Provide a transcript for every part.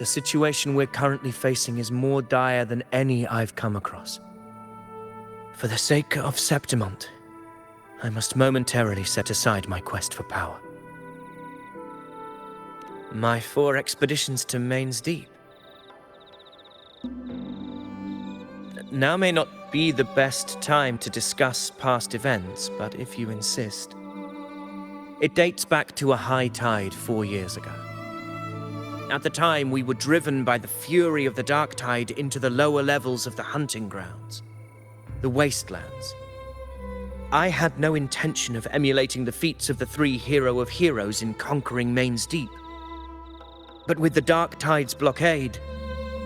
the situation we're currently facing is more dire than any I've come across. For the sake of Septimont, I must momentarily set aside my quest for power. My 4 expeditions to Main's Deep. Now may not be the best time to discuss past events, but if you insist. It dates back to a high tide 4 years ago. At the time, we were driven by the fury of the dark tide into the lower levels of the hunting grounds, the wastelands. I had no intention of emulating the feats of the 3 hero of heroes in conquering Main's Deep. But with the dark tide's blockade,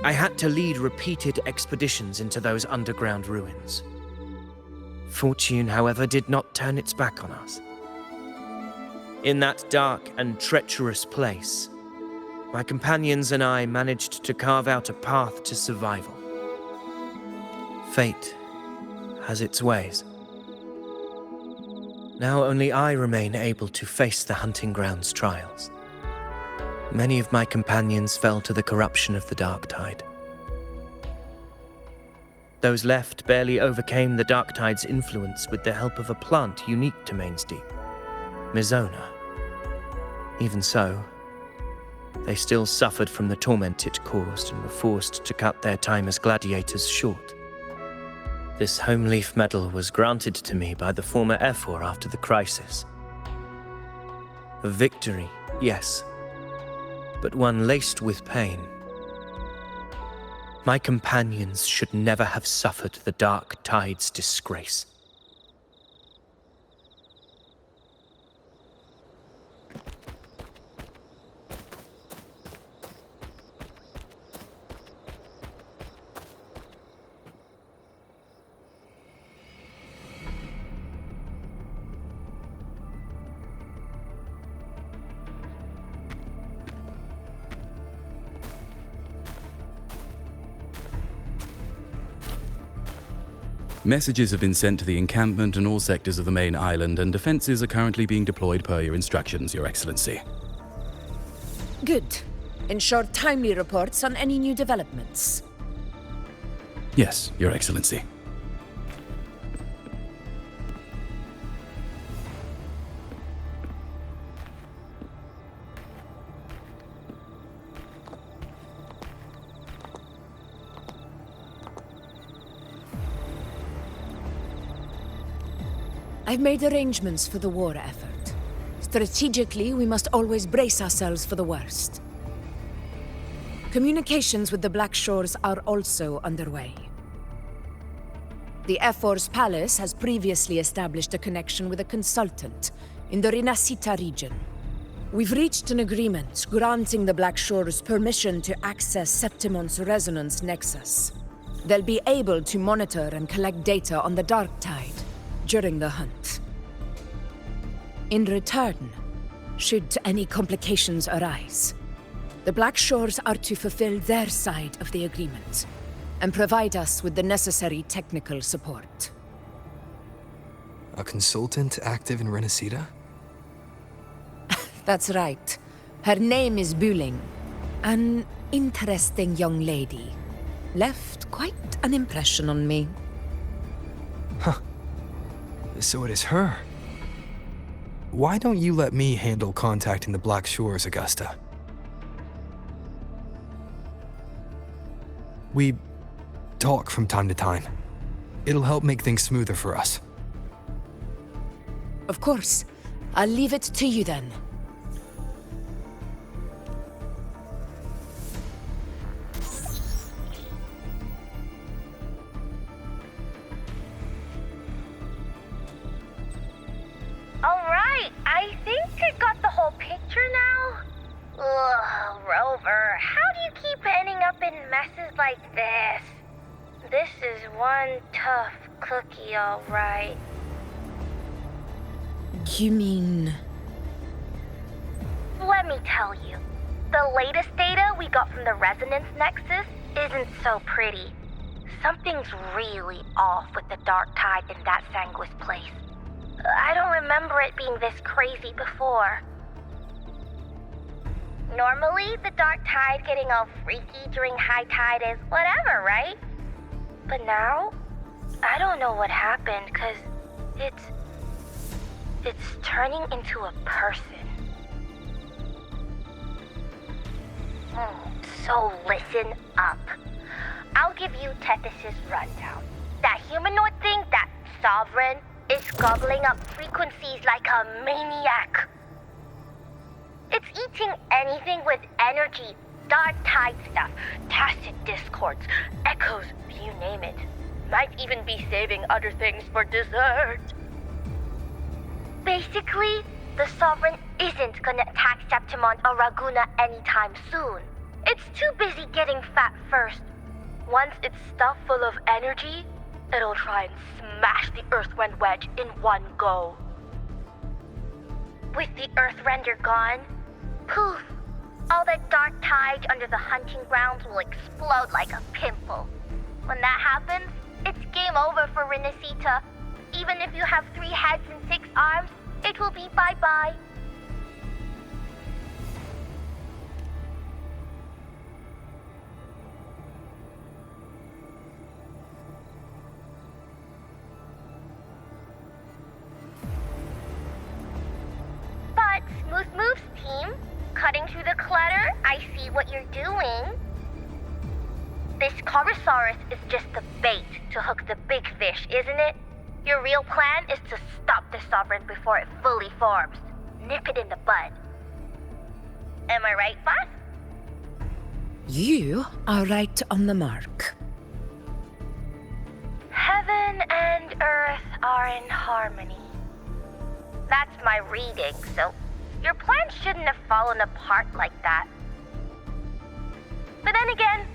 I had to lead repeated expeditions into those underground ruins. Fortune, however, did not turn its back on us. In that dark and treacherous place, my companions and I managed to carve out a path to survival. Fate has its ways. Now only I remain able to face the hunting grounds trials. Many of my companions fell to the corruption of the dark tide. Those left barely overcame the dark tide's influence with the help of a plant unique to Main's Deep, Mizona. Even so, they still suffered from the torment it caused and were forced to cut their time as gladiators short. This home leaf medal was granted to me by the former Ephor after the crisis. A victory, yes, but one laced with pain. My companions should never have suffered the dark tide's disgrace. Messages have been sent to the encampment and all sectors of the main island, and defenses are currently being deployed per your instructions, Your Excellency. Good. Ensure timely reports on any new developments. Yes, Your Excellency. I've made arrangements for the war effort. Strategically, we must always brace ourselves for the worst. Communications with the Black Shores are also underway. The Ephor's palace has previously established a connection with a consultant in the Rinascita region. We've reached an agreement granting the Black Shores permission to access Septimont's resonance nexus. They'll be able to monitor and collect data on the Dark Tide during the hunt. In return, should any complications arise, the Black Shores are to fulfill their side of the agreement and provide us with the necessary technical support. A consultant active in Rinascita? That's right. Her name is Buling. An interesting young lady. Left quite an impression on me. Huh. So it is her. Why don't you let me handle contacting the Black Shores, Augusta? We talk from time to time. It'll help make things smoother for us. Of course. I'll leave it to you then. Alright, I think I got the whole picture now. Ugh, Rover, how do you keep ending up in messes like this? This is one tough cookie, alright. You mean... Let me tell you, the latest data we got from the Resonance Nexus isn't so pretty. Something's really off with the Dark Tide in that Sanguis place. I don't remember it being this crazy before. Normally, the dark tide getting all freaky during high tide is whatever, right? But now, I don't know what happened, cause it's turning into a person. So listen up. I'll give you Tethys' rundown. That humanoid thing, that Sovereign, is gobbling up frequencies like a maniac. It's eating anything with energy, dark tide stuff, tacit discords, echoes, you name it. Might even be saving other things for dessert. Basically, the Sovereign isn't gonna attack Septimon or Raguna anytime soon. It's too busy getting fat first. Once it's stuffed full of energy, it'll try and smash the Earthwind Wedge in one go. With the Earthrender gone, poof, all that dark tide under the hunting grounds will explode like a pimple. When that happens, it's game over for Renacita. Even if you have 3 heads and 6 arms, it will be bye-bye. But Smooth Moves team, cutting through the clutter, I see what you're doing. This Corosaurus is just the bait to hook the big fish, isn't it? Your real plan is to stop the Sovereign before it fully forms. Nip it in the bud. Am I right, boss? You are right on the mark. Heaven and Earth are in harmony. That's my reading, so your plan shouldn't have fallen apart like that. But then again,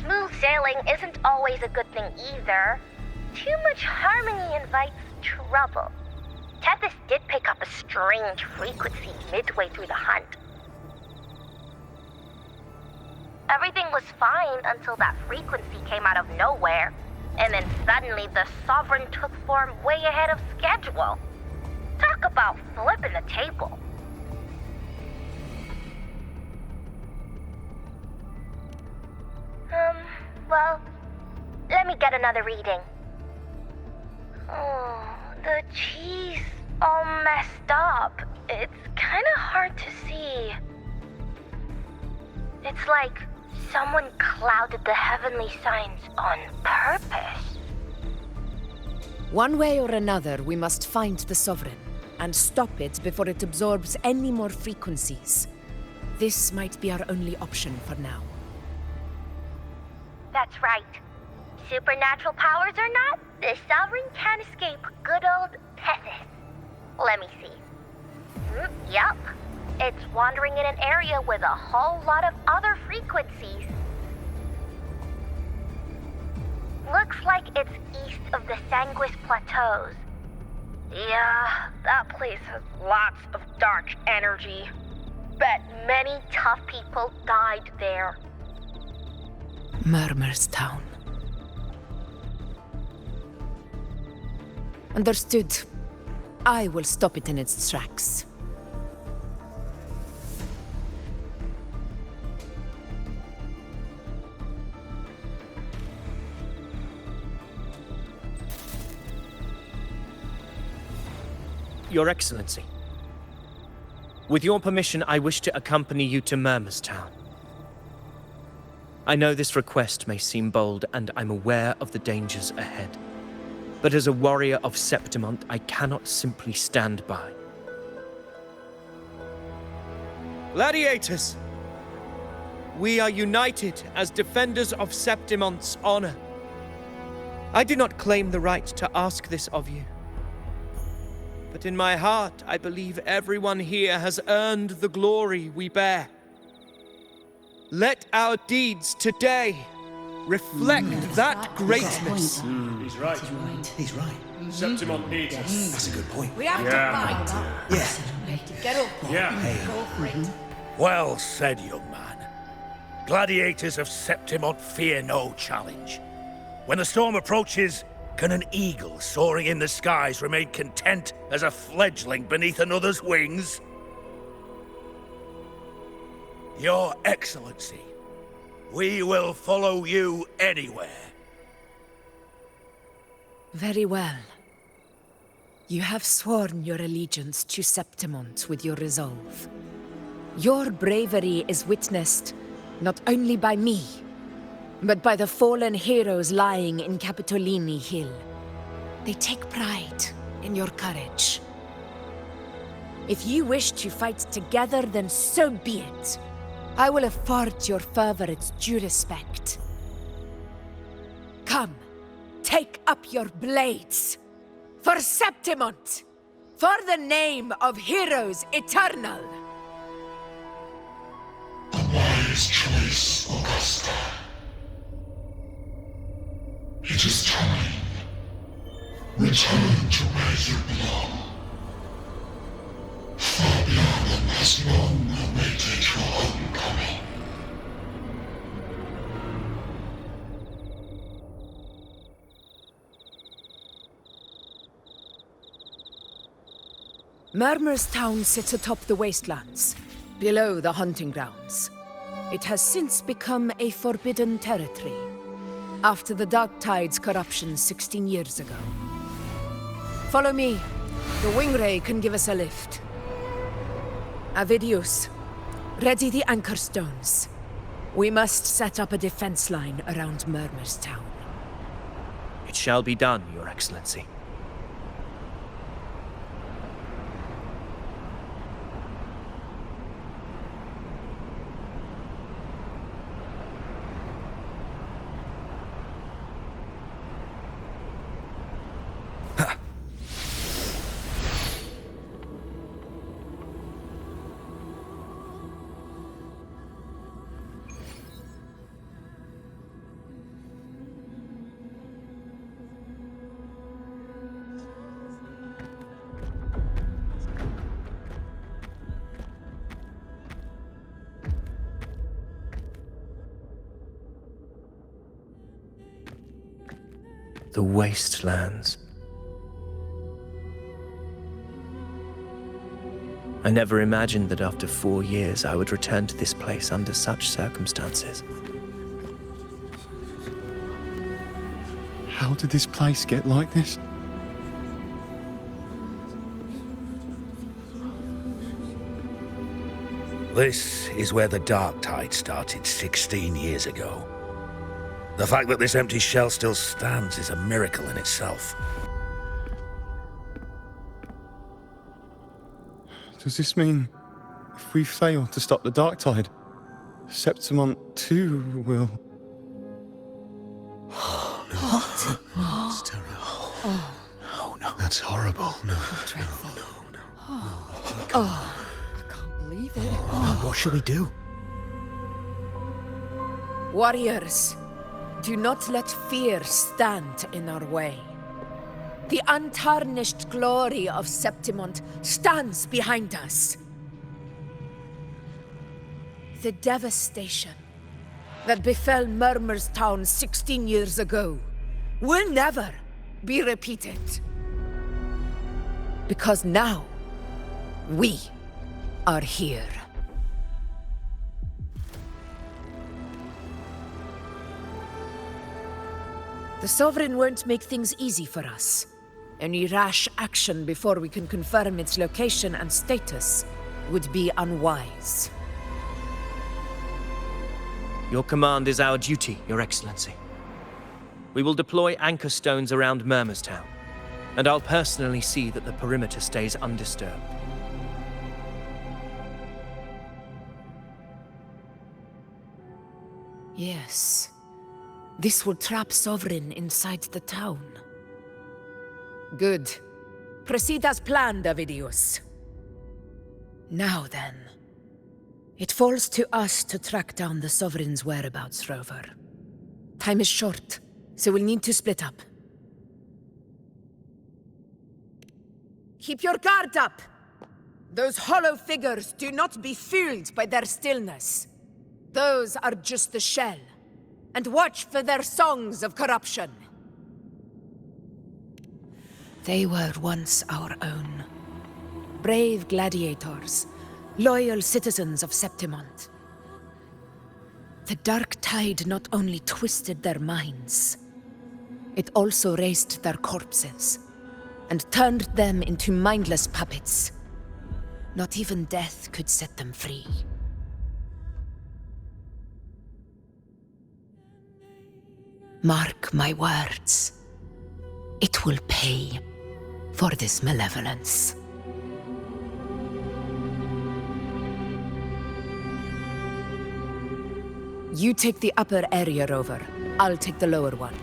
smooth sailing isn't always a good thing either. Too much harmony invites trouble. Tethys did pick up a strange frequency midway through the hunt. Everything was fine until that frequency came out of nowhere, and then suddenly the Sovereign took form way ahead of schedule. Talk about flipping the table. Well, let me get another reading. Oh, the cheese all messed up. It's kinda hard to see. It's like someone clouded the heavenly signs on purpose. One way or another, we must find the Sovereign and stop it before it absorbs any more frequencies. This might be our only option for now. That's right. Supernatural powers or not, the Sovereign can't escape good old Tethys. Let me see. Yup. It's wandering in an area with a whole lot of other frequencies. Looks like it's east of the Sanguis Plateaus. Yeah, that place has lots of dark energy. Bet many tough people died there. Murmur's Town. Understood. I will stop it in its tracks. Your Excellency, with your permission, I wish to accompany you to Murmur's Town. I know this request may seem bold, and I'm aware of the dangers ahead. But as a warrior of Septimont, I cannot simply stand by. Gladiators! We are united as defenders of Septimont's honor. I do not claim the right to ask this of you. But in my heart, I believe everyone here has earned the glory we bear. Let our deeds today reflect that greatness. He's right. He's right. Septimont needs us. That's a good point. We have to fight. Yeah. Get up. Yeah. Go for it. Well said, young man. Gladiators of Septimont fear no challenge. When the storm approaches, can an eagle soaring in the skies remain content as a fledgling beneath another's wings? Your Excellency, we will follow you anywhere. Very well. You have sworn your allegiance to Septimont with your resolve. Your bravery is witnessed not only by me, but by the fallen heroes lying in Capitolini Hill. They take pride in your courage. If you wish to fight together, then so be it. I will afford your fervor its due respect. Come, take up your blades. For Septimont! For the name of heroes eternal! A wise choice, Augusta. It is time. Return to where you belong. Far beyond the last long awaited your homecoming. Murmur's town sits atop the wastelands, below the hunting grounds. It has since become a forbidden territory, after the Dark Tide's corruption 16 years ago. Follow me. The Wingray can give us a lift. Avidius, ready the anchor stones. We must set up a defense line around Murmur's town. It shall be done, Your Excellency. The wastelands. I never imagined that after 4 years I would return to this place under such circumstances. How did this place get like this? This is where the Dark Tide started 16 years ago. The fact that this empty shell still stands is a miracle in itself. Does this mean if we fail to stop the Dark Tide, Septimont too will... What? It's terrible. Oh, no. That's horrible. No. Dreadful. No. I can't believe it. What should we do? Warriors, do not let fear stand in our way. The untarnished glory of Septimont stands behind us. The devastation that befell Murmur's town 16 years ago will never be repeated. Because now, we are here. The Sovereign won't make things easy for us. Any rash action before we can confirm its location and status would be unwise. Your command is our duty, Your Excellency. We will deploy anchor stones around Murmur's town, and I'll personally see that the perimeter stays undisturbed. Yes. This will trap Sovereign inside the town. Good. Proceed as planned, Avidius. Now then. It falls to us to track down the Sovereign's whereabouts, Rover. Time is short, so we'll need to split up. Keep your guard up! Those hollow figures do not be fooled by their stillness. Those are just the shell. And watch for their songs of corruption. They were once our own. Brave gladiators, loyal citizens of Septimont. The dark tide not only twisted their minds, it also raised their corpses and turned them into mindless puppets. Not even death could set them free. Mark my words. It will pay for this malevolence. You take the upper area, Rover. I'll take the lower one.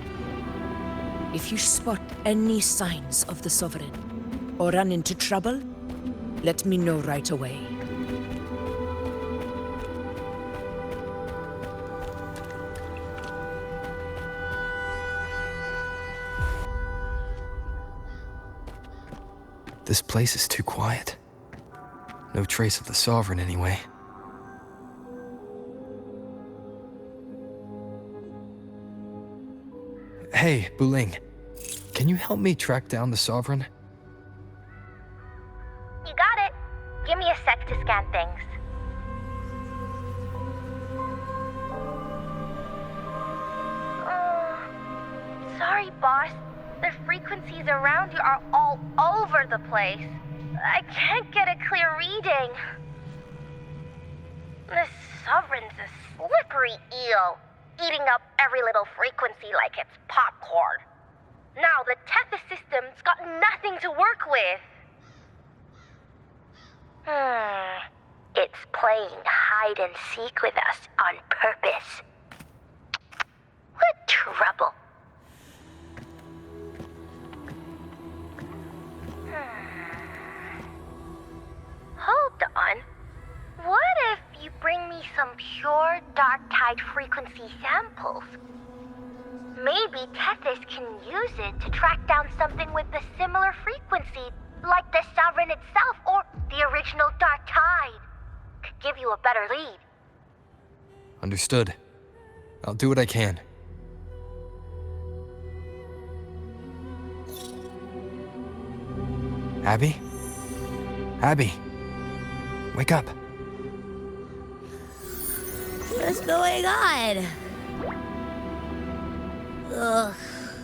If you spot any signs of the Sovereign, or run into trouble, let me know right away. This place is too quiet. No trace of the Sovereign anyway. Hey, Buling. Can you help me track down the Sovereign? You got it. Give me a sec to scan things. Sorry, boss. The frequencies around you are all over the place. I can't get a clear reading. This Sovereign's a slippery eel, eating up every little frequency like it's popcorn. Now the Tethys system's got nothing to work with. It's playing hide and seek with us on purpose. What trouble? Hold on. What if you bring me some pure dark tide frequency samples? Maybe Tethys can use it to track down something with a similar frequency, like the Sovereign itself or the original dark tide. Could give you a better lead. Understood. I'll do what I can. Abby? Abby? Wake up. What's going on? Ugh,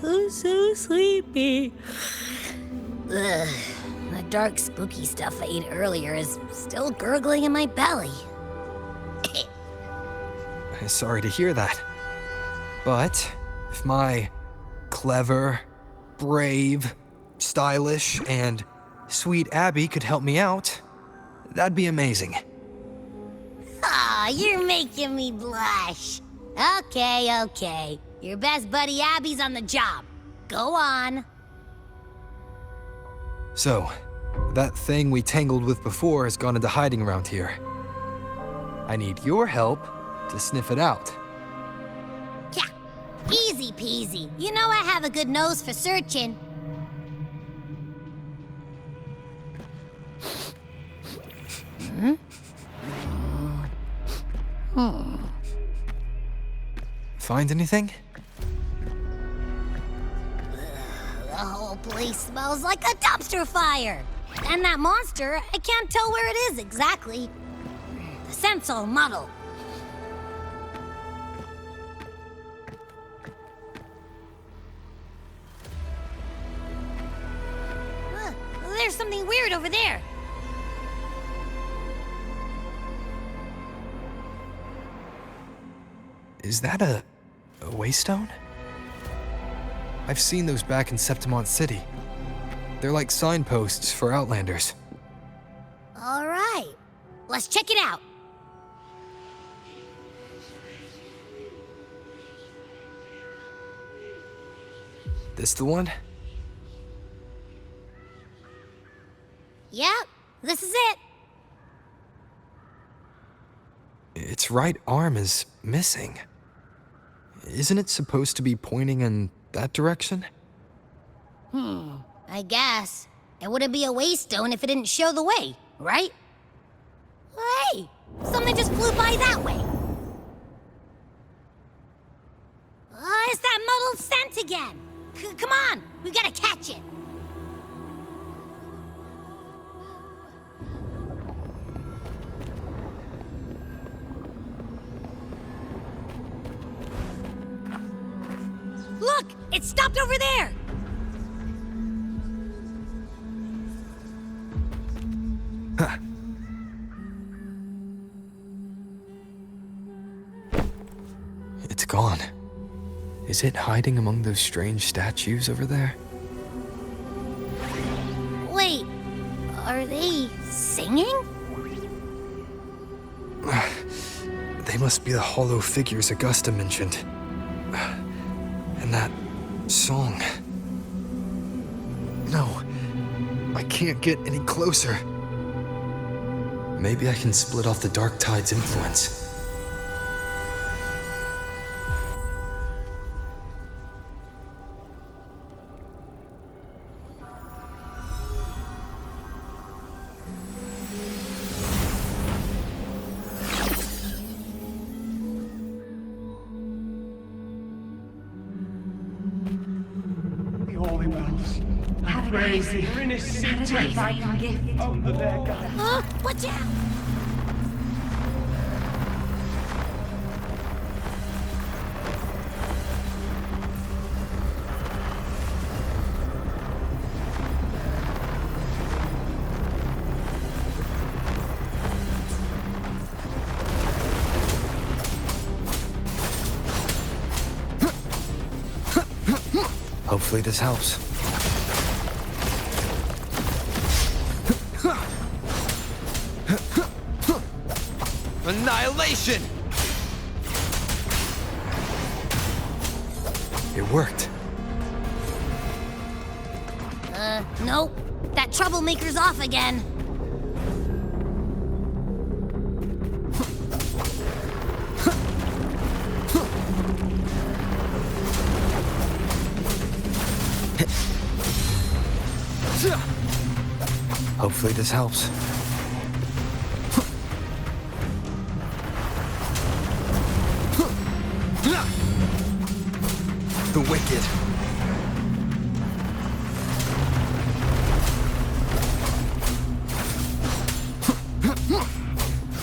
I'm so sleepy. Ugh, the dark, spooky stuff I ate earlier is still gurgling in my belly. Sorry to hear that. But if my clever, brave, stylish, and sweet Abby could help me out, that'd be amazing. Aw, you're making me blush. Okay. Your best buddy Abby's on the job. Go on. So, that thing we tangled with before has gone into hiding around here. I need your help to sniff it out. Yeah, easy peasy. You know I have a good nose for searching. Find anything? The whole place smells like a dumpster fire. And that monster, I can't tell where it is exactly. The scent's all muddled. There's something weird over there. Is that a waystone? I've seen those back in Septimont City. They're like signposts for Outlanders. All right, let's check it out. This the one? Yep, this is it. Its right arm is missing. Isn't it supposed to be pointing in that direction? I guess. It wouldn't be a waystone if it didn't show the way, right? Hey, something just flew by that way. It's that muddled scent again. Come on, we gotta catch it. It stopped over there! It's gone. Is it hiding among those strange statues over there? Wait, are they singing? They must be the hollow figures Augusta mentioned. And that song. No, I can't get any closer. Maybe I can split off the Dark Tide's influence. The Holy Bells. And praise the innocent under their guidance. Watch out! Hopefully this helps. Annihilation! It worked. Nope. That troublemaker's off again. Hopefully this helps. The wicked.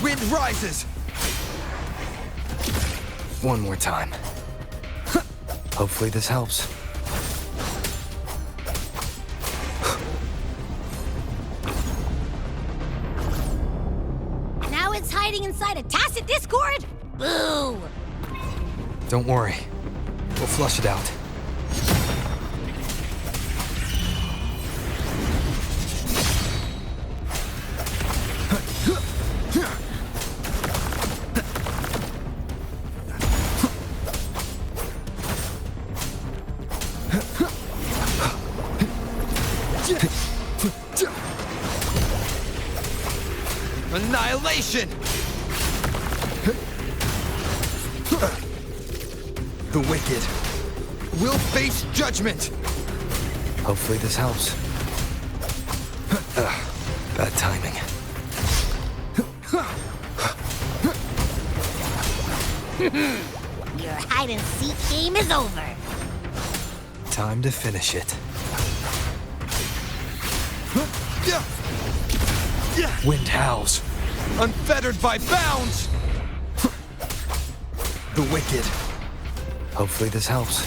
Wind rises. One more time. Hopefully this helps. Now it's hiding inside a tacit discord? Boo! Don't worry. We'll flush it out. Annihilation! The wicked will face judgment! Hopefully this helps. Bad timing. Your hide-and-seek game is over. Time to finish it. Wind howls, unfettered by bounds! The wicked. Hopefully this helps.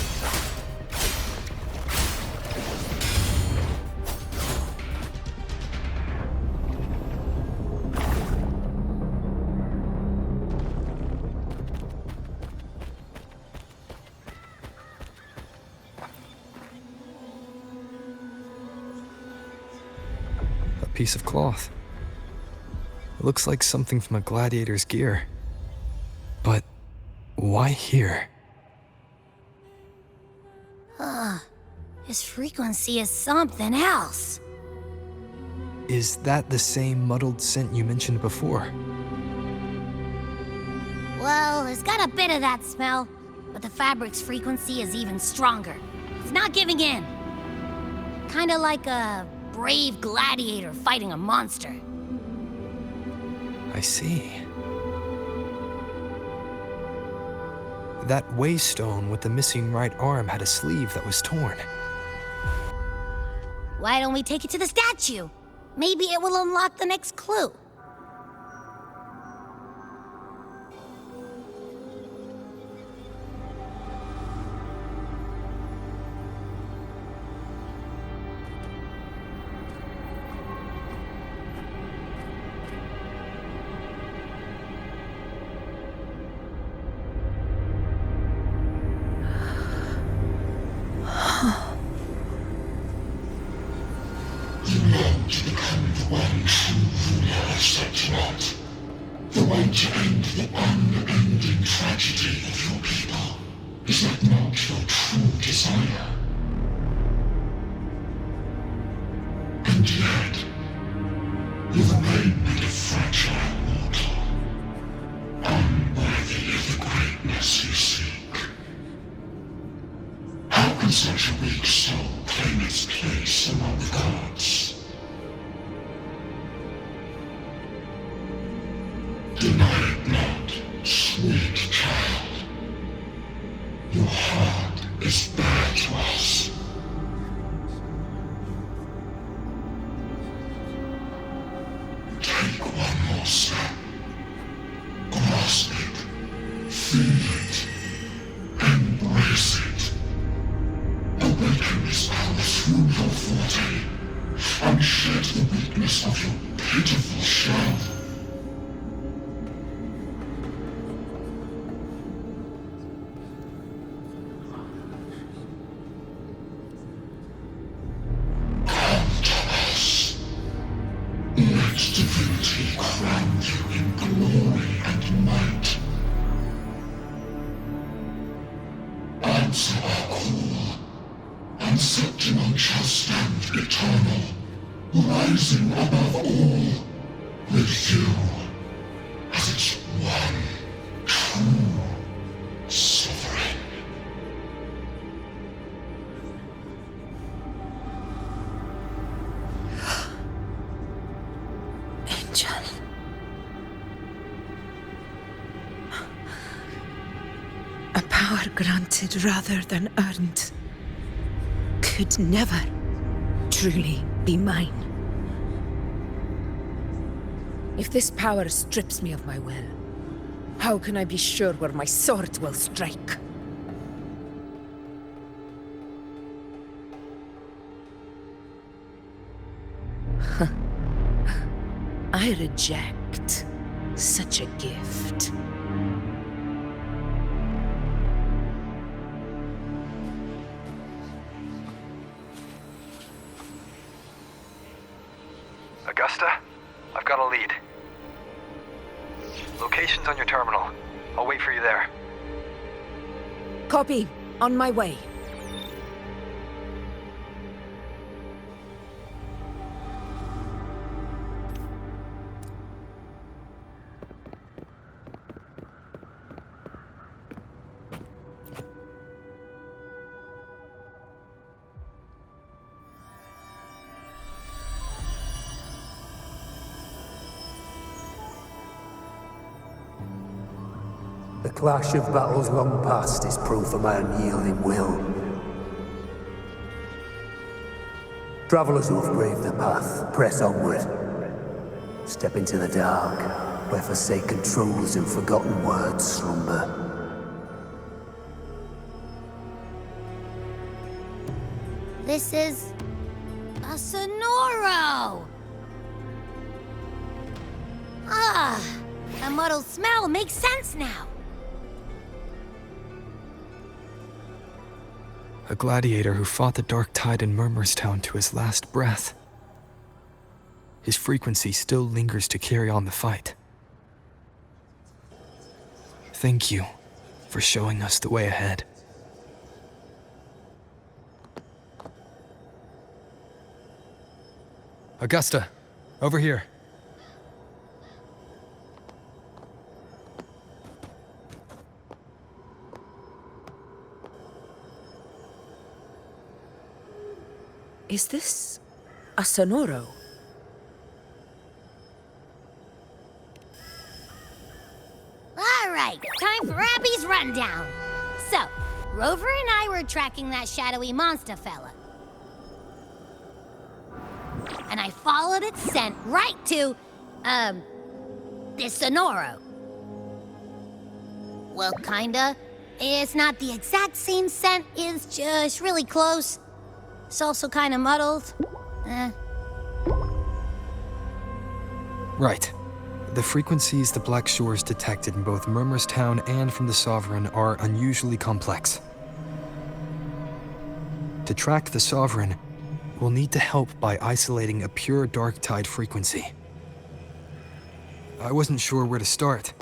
A piece of cloth. It looks like something from a gladiator's gear. But why here? His frequency is something else. Is that the same muddled scent you mentioned before? Well, it's got a bit of that smell, but the fabric's frequency is even stronger. It's not giving in. Kinda like a brave gladiator fighting a monster. I see. That waystone with the missing right arm had a sleeve that was torn. Why don't we take it to the statue? Maybe it will unlock the next clue. one true ruler of Septimonth. The way to end the unending tragedy of your people. Is that not your true desire? And yet, you remain but a fragile mortal, unworthy of the greatness you seek. How can such a weak soul claim its place among the gods? Deny it not, sweet child. Your heart is bare to us. Take one more step. Grasp it. Feel it. Embrace it. Awaken this power through your forte, and shed the weakness of your pitiful shell. Divinity crown you in glory and might. Answer our call, and Septimonth shall stand eternal, rising above all, with you as its one true sovereign. A power granted rather than earned could never truly be mine. If this power strips me of my will, how can I be sure where my sword will strike? I reject such a gift. Augusta, I've got a lead. Location's on your terminal. I'll wait for you there. Copy. On my way. The clash of battles long past is proof of my unyielding will. Travelers who have braved the path, press onward. Step into the dark, where forsaken truths and forgotten words slumber. This is a Sonoro! Ah, that muddled smell makes sense now. A gladiator who fought the dark tide in Murmurstown to his last breath. His frequency still lingers to carry on the fight. Thank you for showing us the way ahead. Augusta, over here. Is this a Sonoro? All right, time for Abby's rundown. So, Rover and I were tracking that shadowy monster fella. And I followed its scent right to, this Sonoro. Well, kinda. It's not the exact same scent, it's just really close. It's also kind of muddled. Right. The frequencies the Black Shores detected in both Murmurstown and from the Sovereign are unusually complex. To track the Sovereign, we'll need to help by isolating a pure dark tide frequency. I wasn't sure where to start,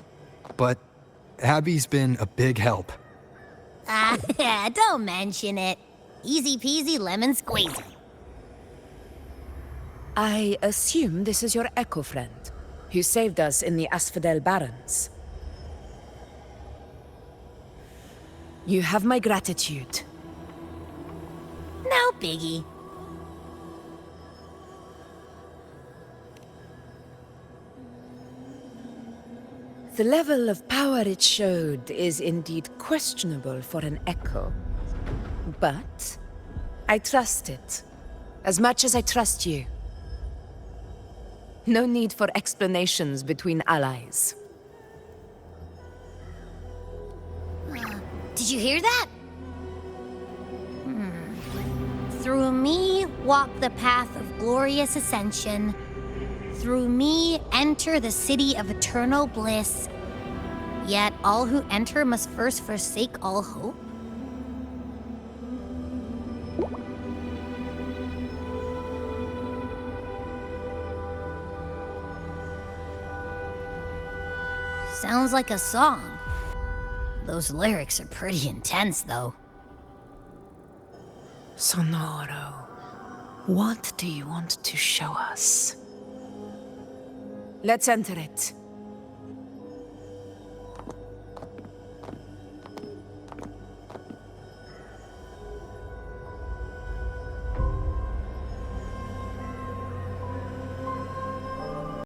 but Abby's been a big help. Don't mention it. Easy peasy lemon squeezy. I assume this is your Echo friend, who saved us in the Asphodel Barrens. You have my gratitude. No biggie. The level of power it showed is indeed questionable for an Echo. But I trust it, as much as I trust you. No need for explanations between allies. Did you hear that? Through me walk the path of glorious ascension. Through me enter the city of eternal bliss. Yet all who enter must first forsake all hope. Sounds like a song. Those lyrics are pretty intense, though. Sonoro, what do you want to show us? Let's enter it.